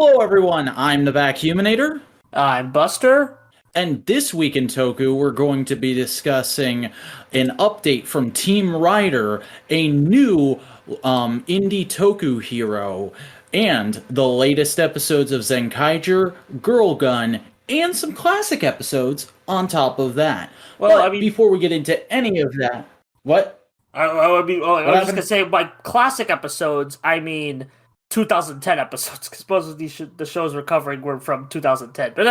Hello, everyone. I'm the Vacuuminator, I'm Buster. and this week in Toku, we're going to be discussing an update from Team Rider, a new indie Toku hero, and the latest episodes of Zenkaiger, Girl Gun, and some classic episodes on top of that. Well, I But mean, before we get into any of that, what? I What was just happened? gonna say by classic episodes, I mean 2010 episodes, because most of the shows we're covering were from 2010. But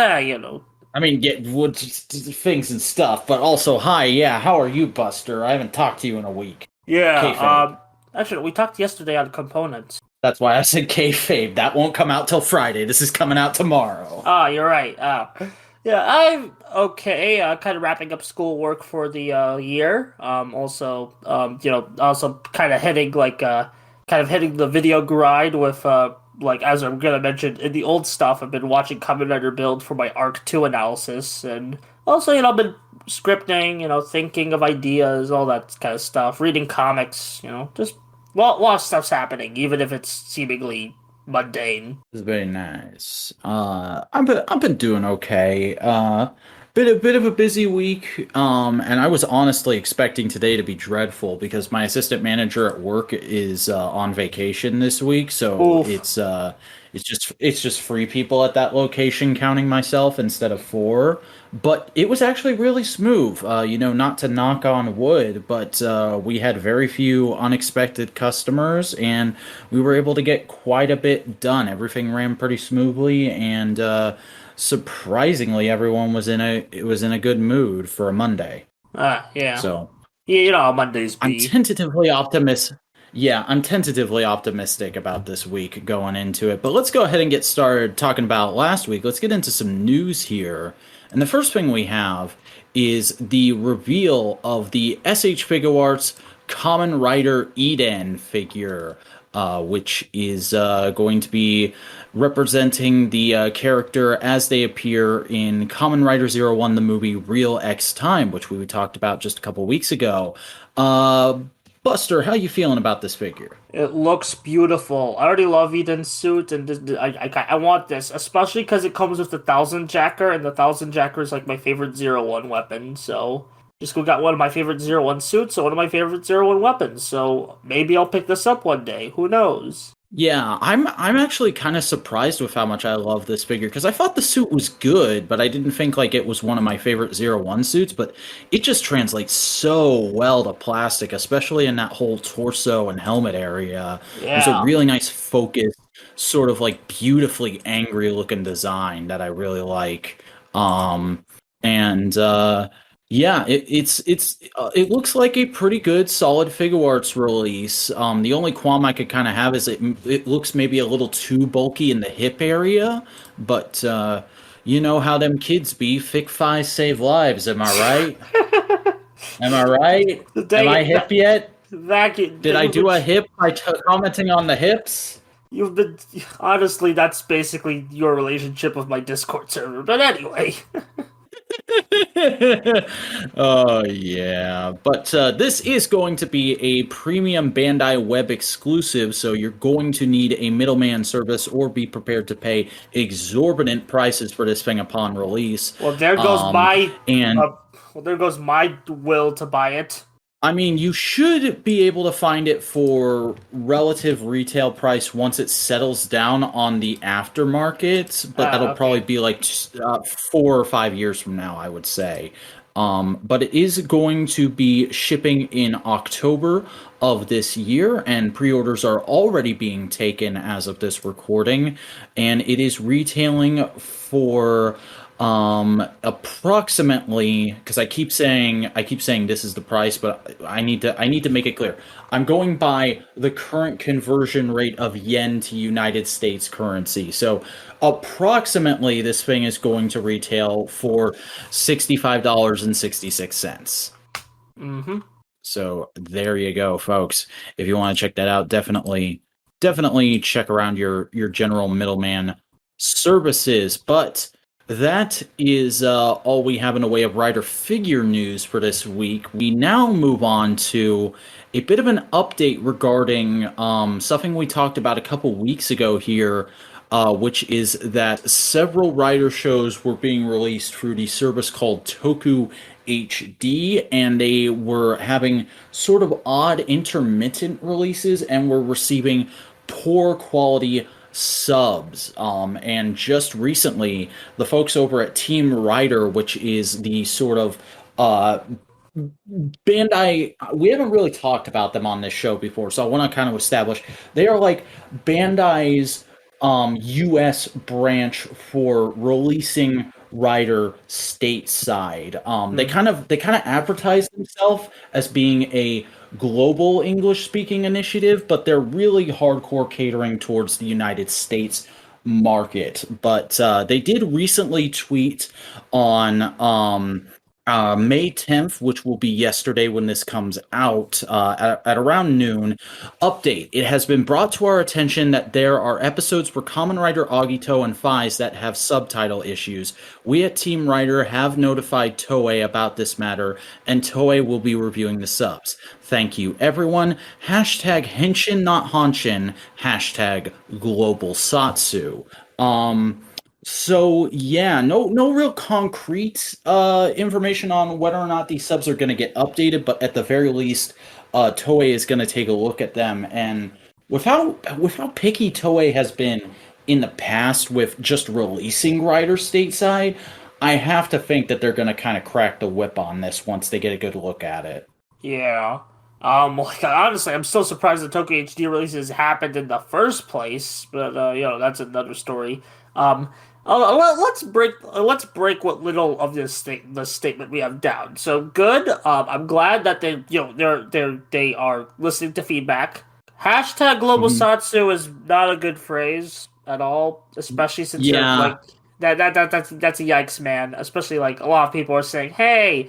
I mean, get wood things and stuff, but also, hi, yeah, how are you, Buster? I haven't talked to you in a week. yeah. Kayfabe. Actually, we talked yesterday on components. That's why I said kayfabe. That won't come out till Friday. This is coming out tomorrow. You're right. Yeah, I'm okay. Kind of wrapping up schoolwork for the year. Also kind of hitting the video grind with like as I'm gonna mention in the old stuff. I've been watching Kamen Rider build for my Arc 2 analysis, and also I've been scripting. Thinking of ideas, all that kind of stuff. Reading comics. Just lot of stuff's happening, even if it's seemingly mundane. It's very nice. I've been doing okay. Bit of a busy week. And I was honestly expecting today to be dreadful because my assistant manager at work is on vacation this week, so Oof. it's just free people at that location, counting myself instead of four. But it was actually really smooth. Not to knock on wood, but we had very few unexpected customers, and we were able to get quite a bit done. Everything ran pretty smoothly, and surprisingly, everyone was in a good mood for a Monday. Yeah. So Yeah, you know how Mondays I'm be. tentatively optimistic. Yeah, I'm tentatively optimistic about this week going into it. But let's go ahead and get started talking about last week. Let's get into some news here. And the first thing we have is the reveal of the SH Figuarts Kamen Rider Eden figure, which is going to be representing the character as they appear in Kamen Rider Zero One, the movie Real X Time, which we talked about just a couple weeks ago. Uh, Buster, how you feeling about this figure? It looks beautiful. I already love Eden's suit, and I want this, especially because it comes with the Thousand Jacker, and the Thousand Jacker is like my favorite Zero One weapon. So just go got one of my favorite Zero One suits, and one of my favorite Zero One weapons. So maybe I'll pick this up one day. Who knows? Yeah, I'm actually kind of surprised with how much I love this figure because I thought the suit was good, but I didn't think like it was one of my favorite Zero One suits. But it just translates so well to plastic, especially in that whole torso and helmet area. There's a Yeah. really nice focus, sort of like beautifully angry looking design that I really like. And Yeah, it looks like a pretty good solid Figuarts release. The only qualm I could kind of have is it looks maybe a little too bulky in the hip area, but you know how them kids be. Fic Fi save lives. Am I right? Am I right? Am Dang I it, hip yet? that Did I you've been do a hip by commenting on the hips? you've been honestly that's basically your relationship with my Discord server. But anyway. Oh yeah, but this is going to be a premium Bandai web exclusive, so you're going to need a middleman service or be prepared to pay exorbitant prices for this thing upon release. Well, there goes Um, my and uh, there goes my will to buy it. I mean, you should be able to find it for relative retail price once it settles down on the aftermarket, but that'll probably Okay. be like 4 or 5 years from now, I would say. But it is going to be shipping in October of this year, and pre-orders are already being taken as of this recording, and it is retailing for approximately, because I keep saying this is the price, but I need to make it clear. I'm going by the current conversion rate of yen to United States currency. So approximately this thing is going to retail for $65.66. Mm-hmm. So there you go, folks. If you want to check that out, definitely check around your general middleman services. But that is all we have in the way of rider figure news for this week. We now move on to a bit of an update regarding something we talked about a couple weeks ago here which is that several rider shows were being released through the service called Toku HD, and they were having sort of odd intermittent releases and were receiving poor quality subs. And just recently, the folks over at Team Rider, which is the sort of uh, Bandai, we haven't really talked about them on this show before, so I want to kind of establish they are like Bandai's US branch for releasing Rider stateside. They kind of advertise themselves as being a global English speaking initiative, but they're really hardcore catering towards the United States market. But they did recently tweet on May 10th, which will be yesterday when this comes out, at around noon. Update. It has been brought to our attention that there are episodes for Kamen Rider Agito and Faiz that have subtitle issues. We at Team Rider have notified Toei about this matter, and Toei will be reviewing the subs. Thank you, everyone. Hashtag Henshin not Hanshin. Hashtag Global Satsu. So yeah, no real concrete information on whether or not these subs are going to get updated, but at the very least, Toei is going to take a look at them. And with how picky Toei has been in the past with just releasing Rider stateside, I have to think that they're going to kind of crack the whip on this once they get a good look at it. Yeah. Like, honestly, I'm still surprised the Tokyo HD releases happened in the first place, but that's another story. Um, let's break what little of the statement we have down. So good. I'm glad that they are listening to feedback. Hashtag Global Mhm. Satsu is not a good phrase at all, especially since you're Yeah, like that's a yikes, man. Especially like a lot of people are saying, "Hey,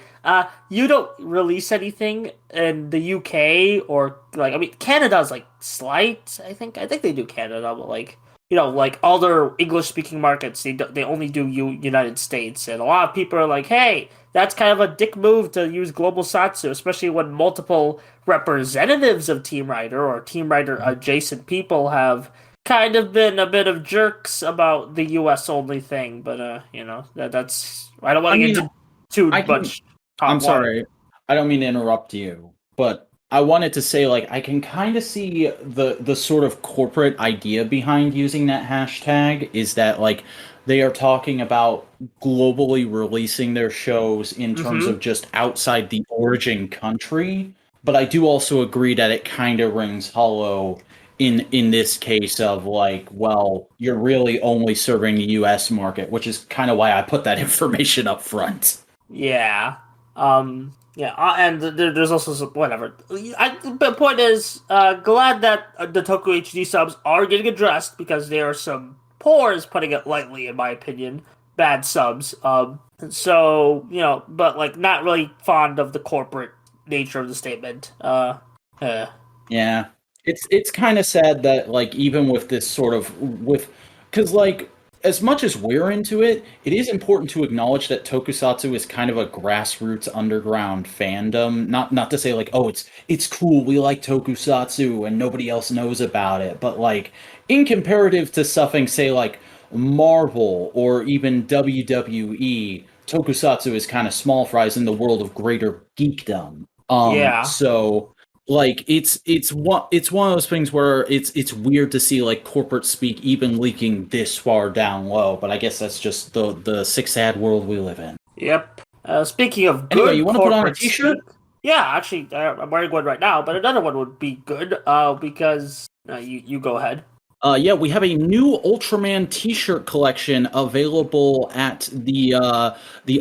you don't release anything in the UK or like I mean Canada's like slight. I think they do Canada, but like like all their English speaking markets, they only do United States, and a lot of people are like, "Hey, that's kind of a dick move to use Global Satsu, especially when multiple representatives of Team Rider or Team Rider adjacent people have." Kind of been a bit of jerks about the U.S. only thing, but that's I don't want I to get mean, into too I can. much I'm hot water. sorry. I don't mean to interrupt you, but I wanted to say like I can kind of see the sort of corporate idea behind using that hashtag is that like they are talking about globally releasing their shows in terms Mm-hmm. of just outside the origin country, but I do also agree that it kind of rings hollow in this case of like, well, you're really only serving the US market, which is kind of why I put that information up front. Yeah. Yeah. And there's also some, whatever. The point is, glad that the Toku HD subs are getting addressed because there are some poor, is putting it lightly, in my opinion, bad subs. So but like not really fond of the corporate nature of the statement. Uh, Yeah. It's kind of sad that like even with this sort of with cuz like as much as we're into it, it is important to acknowledge that Tokusatsu is kind of a grassroots underground fandom. Not to say like, oh, it's cool, we like Tokusatsu and nobody else knows about it, but like in comparative to something say like Marvel or even WWE, Tokusatsu is kind of small fries in the world of greater geekdom. yeah. So like it's one of those things where it's weird to see like corporate speak even leaking this far down low, but I guess that's just the sick sad world we live in. Yep. Speaking of Anyway, you good want to put on a corporate t-shirt? speak, yeah, actually, I'm wearing one right now, but another one would be good. Because you go ahead. Yeah, we have a new Ultraman T-shirt collection available at the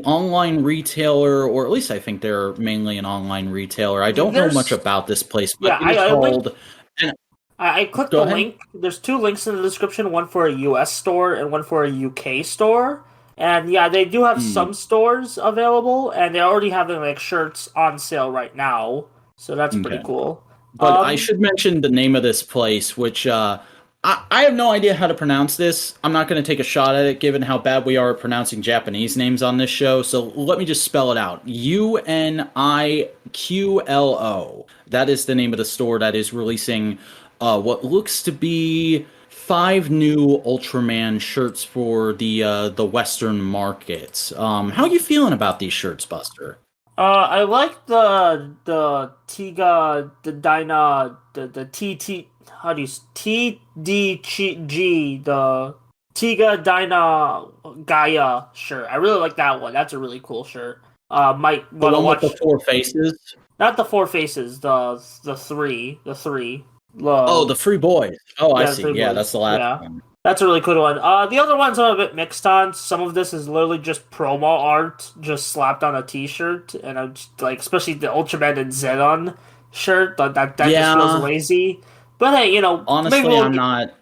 online retailer, or at least I think they're mainly an online retailer. I don't know much There's about this place, but yeah, it is I linked. called. And I clicked go the ahead. link. There's two links in the description, one for a US store and one for a UK store. And yeah, they do have Hmm, some stores available, and they're already having like shirts on sale right now. So that's pretty okay. cool. But I Um, should mention the name of this place, which I have no idea how to pronounce this. I'm not going to take a shot at it, given how bad we are at pronouncing Japanese names on this show. So let me just spell it out: UNIQLO. That is the name of the store that is releasing what looks to be 5 new Ultraman shirts for the Western markets. How are you feeling about these shirts, Buster? I like the Tiga the Dyna the TT how do you TDG the Tiga Dyna Gaia shirt. I really like that one. That's a really cool shirt. Might The want to one with the watch four faces? not the four faces, the three. Oh, the Free Boys. Oh, I Yeah, the see. three Yeah, that's boys. the last Yeah. one. That's a really cool one. The other ones I'm a bit mixed on. Some of this is literally just promo art, just slapped on a T-shirt, and I'm just, like, especially the Ultraman and Zenon shirt. That just feels Yeah, lazy. But hey, maybe honestly, I'm not.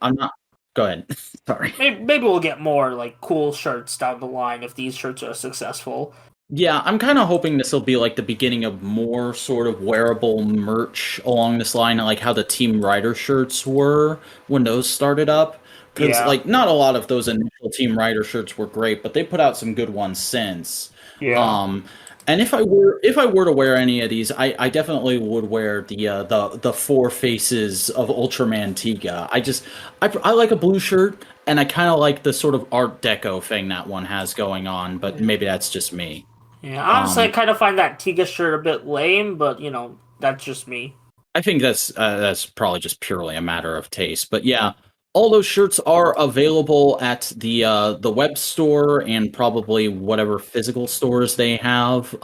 Go ahead. Sorry. maybe we'll get more like cool shirts down the line if these shirts are successful. Yeah, I'm kind of hoping this will be like the beginning of more sort of wearable merch along this line, like how the Team Rider shirts were when those started up. Because Yeah, like not a lot of those initial Team Rider shirts were great, but they put out some good ones since. yeah. Um, and if I were to wear any of these, I definitely would wear the four faces of Ultraman Tiga. I like a blue shirt, and I kind of like the sort of Art Deco thing that one has going on, but Yeah. maybe that's just me. Yeah, honestly, I Um, kind of find that Tiga shirt a bit lame, but that's just me. I think that's probably just purely a matter of taste. But yeah, all those shirts are available at the web store and probably whatever physical stores they have.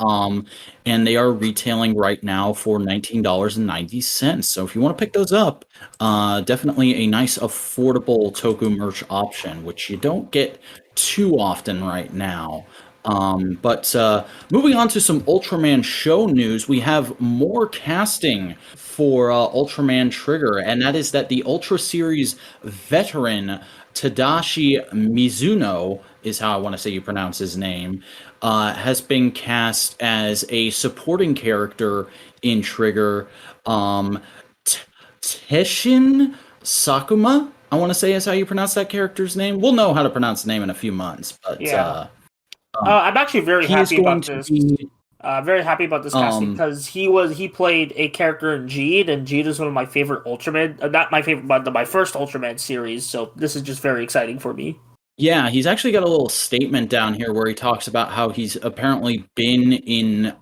And they are retailing right now for $19.90. So if you want to pick those up, definitely a nice affordable Toku merch option, which you don't get too often right now. But moving on to some Ultraman show news, we have more casting for Ultraman Trigger, and that is that the Ultra Series veteran Tadashi Mizuno is how I want to say you pronounce his name, has been cast as a supporting character in Trigger. Um, T- Teshin Sakuma, I want to say is how you pronounce that character's name. We'll know how to pronounce the name in a few months, but Yeah. um, I'm actually very he is happy going about to this. be Very happy about this casting um because he played a character in Jeed, and Jeed is one of my favorite Ultraman. Not my favorite, but my first Ultraman series. So this is just very exciting for me. yeah, he's actually got a little statement down here where he talks about how he's been in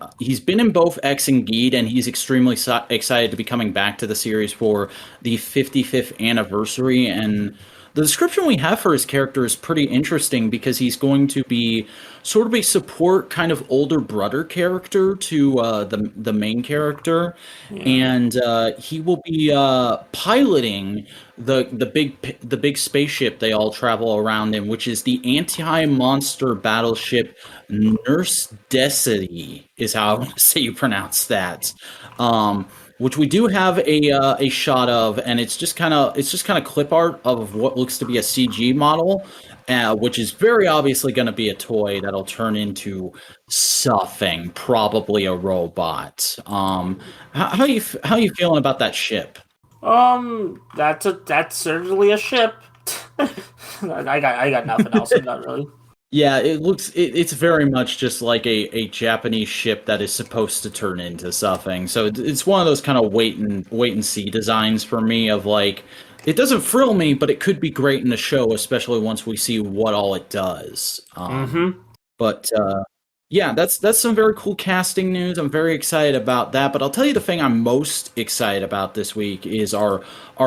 both X and Geed, and he's extremely excited to be coming back to the series for the 55th anniversary. And the description we have for his character is pretty interesting because he's going to be sort of a support kind of older brother character to the main character, Yeah. and he will be piloting the big spaceship they all travel around in, which is the anti-monster battleship Nurse Destiny, is how I want to say you pronounce that. Which we do have a shot of, and it's just kind of clip art of what looks to be a CG model, which is very obviously going to be a toy that'll turn into something, probably a robot. How you feeling about that ship? That's certainly a ship. I got nothing else. I'm not really. Yeah, it's very much just like a Japanese ship that is supposed to turn into something. So it's one of those kind of wait and see designs for me of like it doesn't thrill me, but it could be great in the show, especially once we see what all it does. Mm-hmm. But yeah, that's some very cool casting news. I'm very excited about that. But I'll tell you the thing I'm most excited about this week is our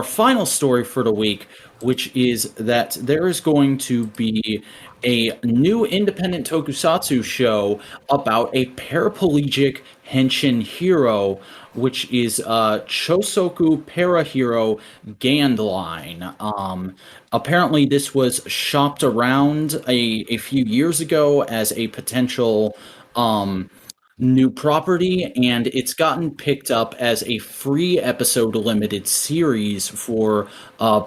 final story for the week, which is that there is going to be a new independent tokusatsu show about a paraplegic henshin hero, which is Chosoku Parahero Gandine. Apparently, this was shopped around a few years ago as a potential um, new property, and it's gotten picked up as a free episode limited series for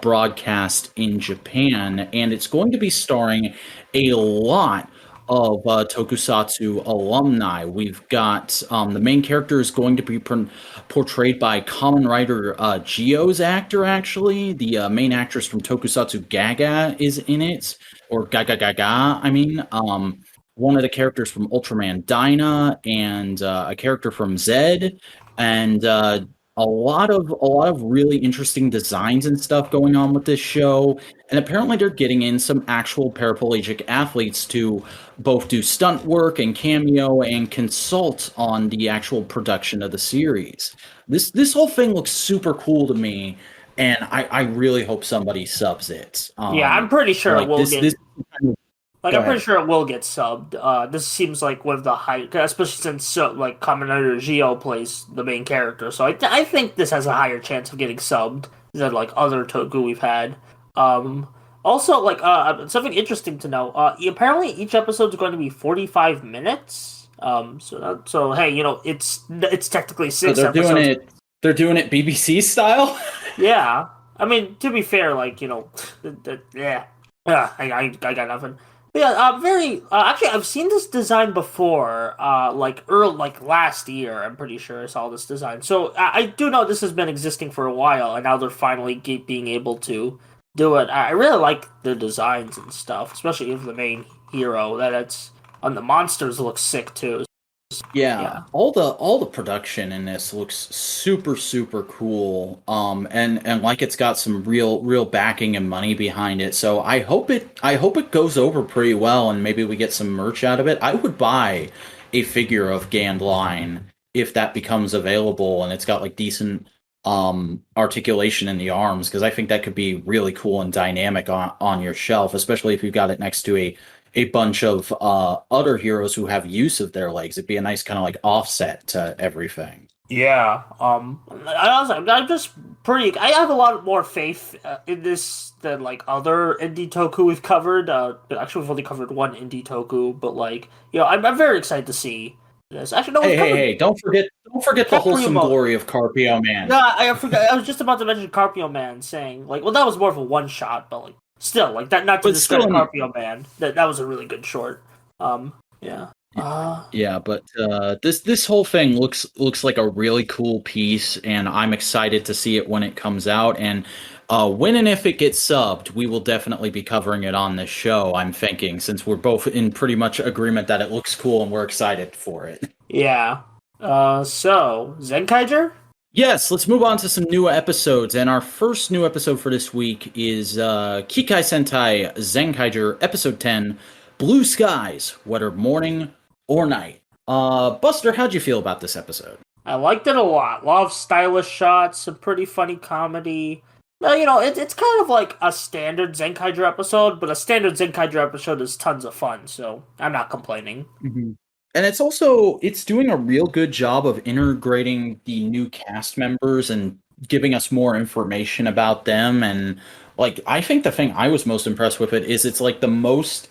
broadcast in Japan, and it's going to be starring a lot of Tokusatsu alumni. We've got the main character is going to be portrayed by Kamen Rider Gio's actor. Actually, the main actress from Tokusatsu Gaga is in it, or Gaga Gaga. I mean, one of the characters from Ultraman Dyna, and a character from Zed, and a lot of really interesting designs and stuff going on with this show, and apparently they're getting in some actual paraplegic athletes to both do stunt work and cameo and consult on the actual production of the series. This whole thing looks super cool to me, and I really hope somebody subs it. Yeah, I'm pretty sure it Like will this get. this Like, Go I'm pretty ahead. sure it will get subbed. This seems like one of the high, especially since like Kamen Rider Geo plays the main character. So I think this has a higher chance of getting subbed than like other Toku we've had. Um, Also, like something interesting to know. Apparently each episode is going to be 45 minutes. So hey, it's technically So six episodes. they're doing it BBC style. Yeah, I mean, to be fair, like yeah, I got nothing. But yeah, very actually, I've seen this design before. Like last year, I'm pretty sure I saw this design. So I do know this has been existing for a while, and now they're finally being able to do it. I really like the designs and stuff, especially of the main hero. That's and the monsters look sick too. Yeah, Yeah. all the production in this looks super super cool. And like it's got some real backing and money behind it. So I hope it goes over pretty well and maybe we get some merch out of it. I would buy a figure of Gandline if that becomes available and it's got like decent articulation in the arms because I think that could be really cool and dynamic on your shelf, especially if you've got it next to a bunch of other heroes who have use of their legs. It'd be a nice kind of like offset to everything. Yeah. I'm just pretty. I have a lot more faith in this than like other indie toku we've covered. Actually, we've only covered one indie toku, but like, I'm very excited to see this. Actually, no, we've covered Hey! Don't forget the wholesome Caprimo. glory of Carpio No, Man. I forgot. I was just about to mention Carpio Man, saying like, well, that was more of a one shot, but like, still, like that. Not to But still, discredit Carpio Man, that was a really good short. Yeah. yeah, but this whole thing looks like a really cool piece, and I'm excited to see it when it comes out. And when and if it gets subbed, we will definitely be covering it on this show. I'm thinking, since we're both in pretty much agreement that it looks cool and we're excited for it. Yeah. So Zenkaiger. Yes, let's move on to some new episodes. And our first new episode for this week is Kikai Sentai Zenkaiger Episode 10, Blue Skies, whether morning or night. Buster, how'd you feel about this episode? I liked it a lot. A lot of stylish shots, some pretty funny comedy. Well, it's kind of like a standard Zenkaiger episode, but a standard Zenkaiger episode is tons of fun, so I'm not complaining. Mhm. And it's doing a real good job of integrating the new cast members and giving us more information about them. And like I think the thing I was most impressed with it is it's like the most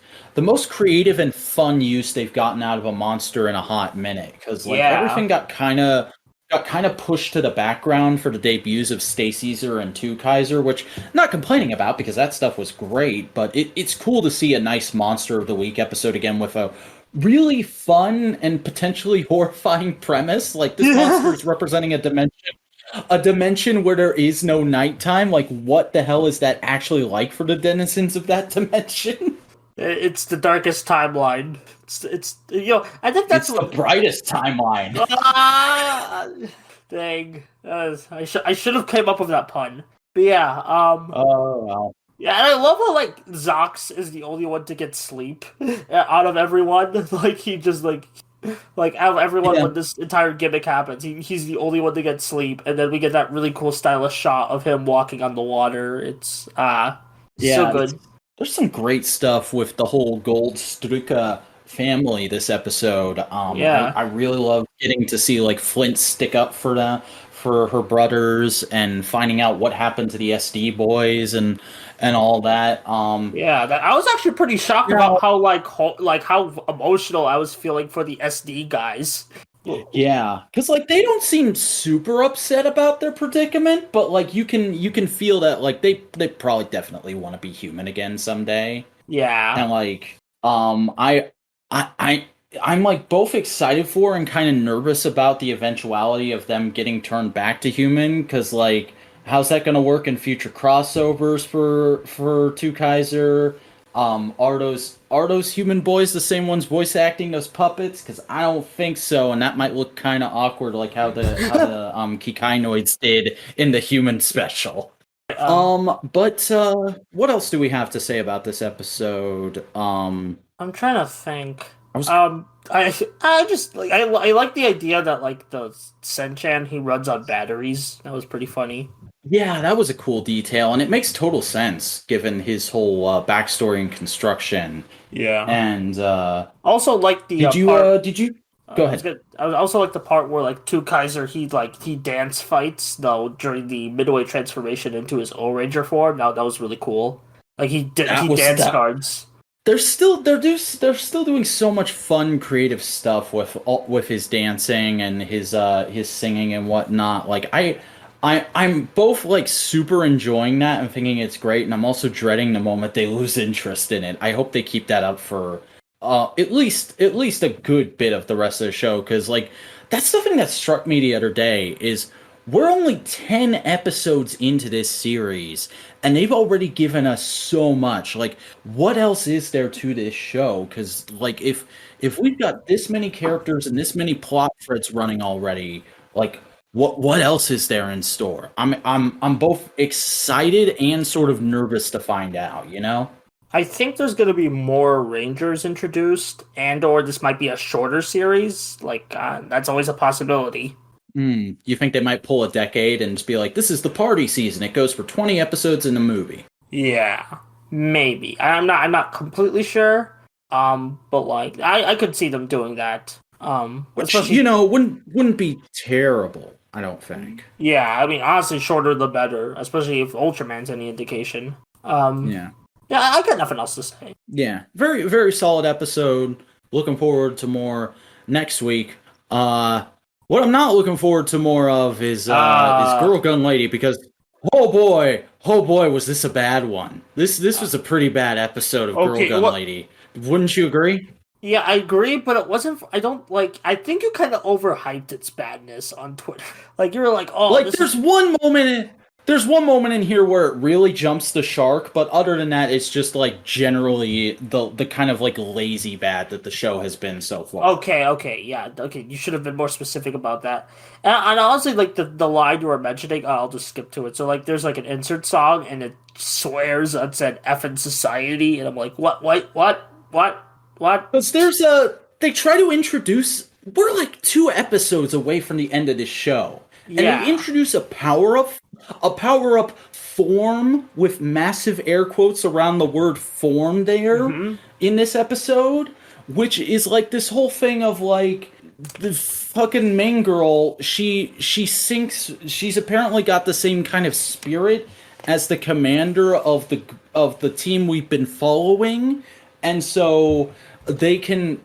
creative and fun use they've gotten out of a monster in a hot minute because like Yeah. everything got kind of pushed to the background for the debuts of Stay Caesar and Two Kaiser, which I'm not complaining about because that stuff was great, but it's cool to see a nice Monster of the Week episode again with a really fun and potentially horrifying premise. Like this monster is representing a dimension where there is no nighttime. Like what the hell is that actually like for the denizens of that dimension? It's the darkest timeline. I think that's It's the what. brightest timeline. Ah, dang. I should have came up with that pun. But yeah, Oh well. yeah, and I love how like Zox is the only one to get sleep out of everyone. Like he just like out of everyone Yeah. when this entire gimmick happens, he's the only one to get sleep, and then we get that really cool stylish shot of him walking on the water. It's so Yeah, good. there's some great stuff with the whole Gold Struka family this episode. I, Yeah. I really love getting to see like Flint stick up for her brothers and finding out what happened to the SD boys and all that. Yeah, I was actually pretty shocked Now, about how like how emotional I was feeling for the SD guys. yeah, because like they don't seem super upset about their predicament, but like you can feel that like they probably definitely want to be human again someday. Yeah, And like I I I'm like both excited for and kind of nervous about the eventuality of them getting turned back to human because like how's that going to work in future crossovers for Two Kaiser? are those human boys the same ones voice acting those puppets? Because I don't think so, and that might look kind of awkward, like how the Kikainoids did in the human special. Um, But what else do we have to say about this episode? I'm trying to think. I was I just like I like the idea that like the Senchan he runs on batteries. That was pretty funny. Yeah, that was a cool detail, and it makes total sense given his whole backstory and construction. Yeah. And Also like the did you part. did you go I was ahead? good. I also like the part where like two Kaiser he dance fights though during the midway transformation into his O Ranger form. Now that was really cool. Like That he was dance that. cards. They're still doing so much fun creative stuff with his dancing and his singing and whatnot. Like I'm both like super enjoying that and thinking it's great, and I'm also dreading the moment they lose interest in it. I hope they keep that up for at least a good bit of the rest of the show, because like that's something that struck me the other day is we're only 10 episodes into this series and they've already given us so much. Like, what else is there to this show? Because like if we've got this many characters and this many plot threads running already, like what else is there in store? I'm both excited and sort of nervous to find out, you know? I think there's gonna be more Rangers introduced, and or this might be a shorter series. Like that's always a possibility. You think they might pull a decade and just be like, this is the party season. It goes for 20 episodes in the movie. Yeah, maybe. I'm not completely sure. But like I could see them doing that. Which, Especially wouldn't be terrible, I don't think. yeah. I mean, honestly, shorter the better. Especially if Ultraman's any indication. Yeah. Yeah, I got nothing else to say. Yeah. Very, very solid episode. Looking forward to more next week. Uh what I'm not looking forward to more of is Uh, Girl Gun Lady, because oh boy, was this a bad one. This was a pretty bad episode of Girl okay. Gun What? Lady. Wouldn't you agree? Yeah, I agree, but it wasn't. I don't like. I think you kind of overhyped its badness on Twitter. Like you were like, "Oh, Like this is there's one moment in here where it really jumps the shark, but other than that it's just like generally the kind of like lazy bad that the show has been so far. okay, okay, yeah, okay." You should have been more specific about that. And honestly, like the line you were mentioning, I'll just skip to it. So like, there's like an insert song, and it swears and said "effing society," and I'm like, what? Because they try to introduce, we're like 2 episodes away from the end of this show. And they Yeah. introduce a power up form with massive air quotes around the word form there Mm-hmm. in this episode, which is like this whole thing of like the fucking main girl, she sinks, she's apparently got the same kind of spirit as the commander of the team we've been following, and so they can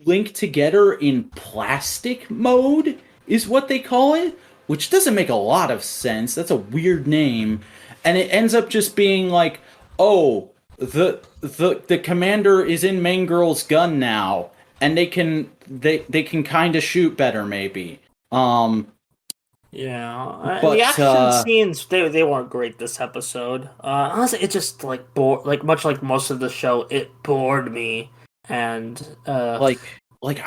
link together in plastic mode is what they call it, which doesn't make a lot of sense. That's a weird name, and it ends up just being like, oh, the commander is in main girl's gun now, and they can kind of shoot better maybe. Yeah, and the But action scenes they weren't great this episode. Honestly, it just like bored, like much like most of the show, it bored me. And like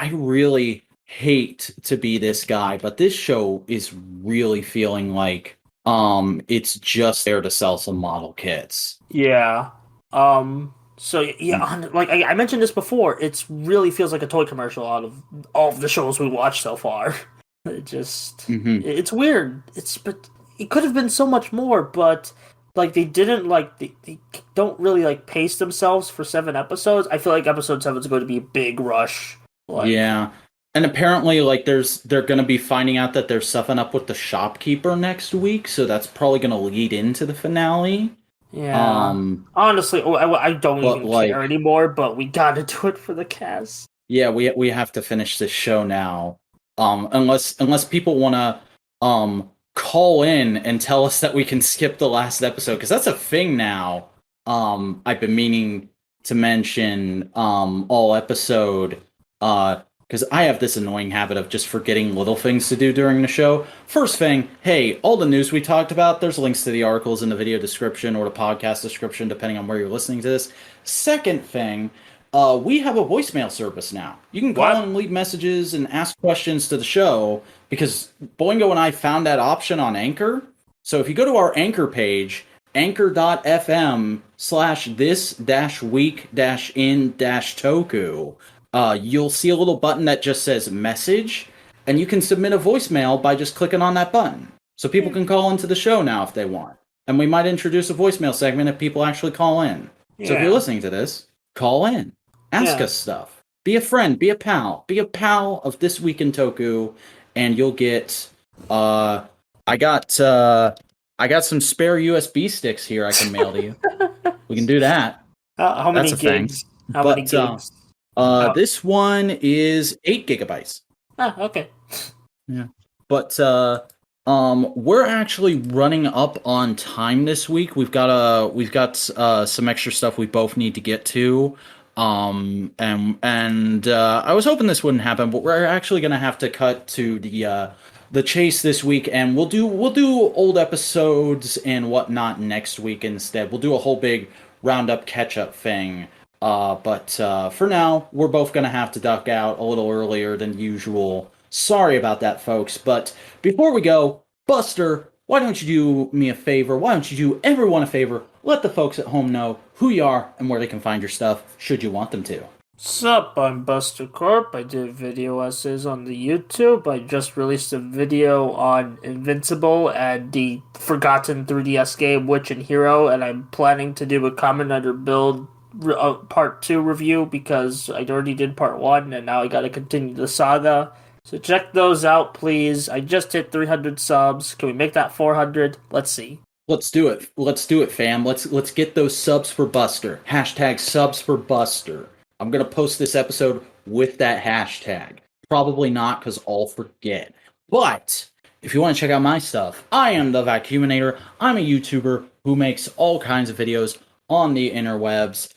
I really hate to be this guy, but this show is really feeling like it's just there to sell some model kits. yeah, so yeah, like I mentioned this before, it really feels like a toy commercial out of all of the shows we watched so far. It just Hmm. it's weird. But it could have been so much more, but like they didn't like they don't really like pace themselves for 7 episodes. I feel like episode 7 is going to be a big rush. Like Yeah. And apparently like they're going to be finding out that they're suffing up with the shopkeeper next week, so that's probably going to lead into the finale. yeah, Um honestly, I don't but even like care anymore. But we gotta do it for the cast. yeah, we have to finish this show now. Unless people want to call in and tell us that we can skip the last episode, because that's a thing now. I've been meaning to mention all episode because I have this annoying habit of just forgetting little things to do during the show. First thing, hey, all the news we talked about, there's links to the articles in the video description or the podcast description, depending on where you're listening to this. Second thing, we have a voicemail service now. You can call and leave messages and ask questions to the show, because Boingo and I found that option on Anchor. So if you go to our Anchor page, anchor.fm/this-week-in-toku, you'll see a little button that just says message, and you can submit a voicemail by just clicking on that button. So people can call into the show now if they want. And we might introduce a voicemail segment if people actually call in. So if you're listening to this, call in. Ask us stuff. Be a friend. Be a pal. Be a pal of This Week in Toku, and you'll get... I got some spare USB sticks here I can mail to you. We can do that. How many gigs? How many gigs? This one is 8 gigabytes. Okay. Yeah. But we're actually running up on time this week. We've got some extra stuff we both need to get to. I was hoping this wouldn't happen, but we're actually going to have to cut to the chase this week, and we'll do old episodes and whatnot next week instead. We'll do a whole big roundup catch-up thing. But for now, we're both going to have to duck out a little earlier than usual. Sorry about that, folks. But before we go, Buster, why don't you do me a favor? Why don't you do everyone a favor? Let the folks at home know who you are and where they can find your stuff, should you want them to. Sup, I'm Buster Corp. I do video essays on the YouTube. I just released a video on Invincible and the forgotten 3DS game Witch and Hero, and I'm planning to do a Kamen Rider build part 2 review because I already did part 1 and now I gotta continue the saga. So check those out, please. I just hit 300 subs. Can we make that 400? Let's see. Let's do it. Let's do it, fam. Let's get those subs for Buster. Hashtag subs for Buster. I'm going to post this episode with that hashtag. Probably not, because I'll forget. But if you want to check out my stuff, I am the Vacuuminator. I'm a YouTuber who makes all kinds of videos on the interwebs.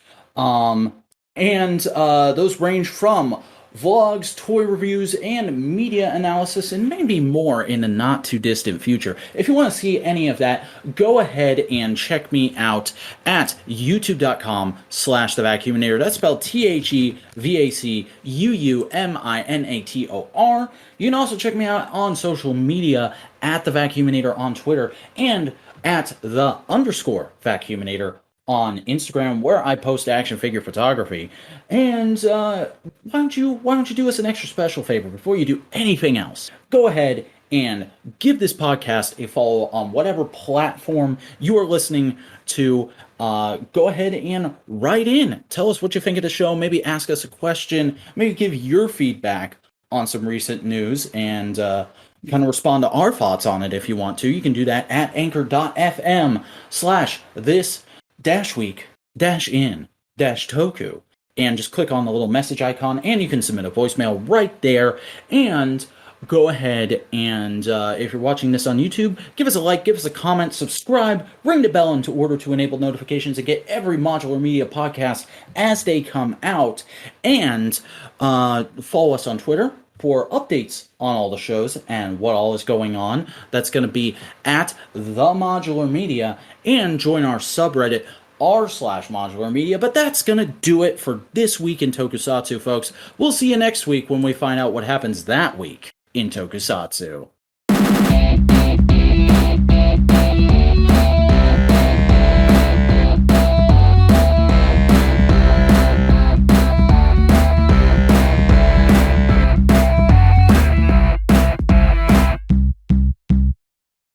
Those range from vlogs, toy reviews, and media analysis, and maybe more in the not-too-distant future. If you want to see any of that, go ahead and check me out at youtube.com/thevacuuminator. That's spelled TheVacuuminator. You can also check me out on social media at The Vacuuminator on Twitter and at _Vacuuminator on Instagram, where I post action figure photography. And why don't you do us an extra special favor before you do anything else? Go ahead and give this podcast a follow on whatever platform you are listening to. Go ahead and write in. Tell us what you think of the show. Maybe ask us a question. Maybe give your feedback on some recent news and kind of respond to our thoughts on it if you want to. You can do that at anchor.fm/this-week-in-toku. And just click on the little message icon, and you can submit a voicemail right there. And go ahead and, if you're watching this on YouTube, give us a like, give us a comment, subscribe, ring the bell in order to enable notifications and get every Modular Media podcast as they come out. And follow us on Twitter for updates on all the shows and what all is going on. That's going to be at The Modular Media, and join our subreddit, r/modular media. But that's going to do it for this week in Tokusatsu, folks. We'll see you next week when we find out what happens that week in Tokusatsu.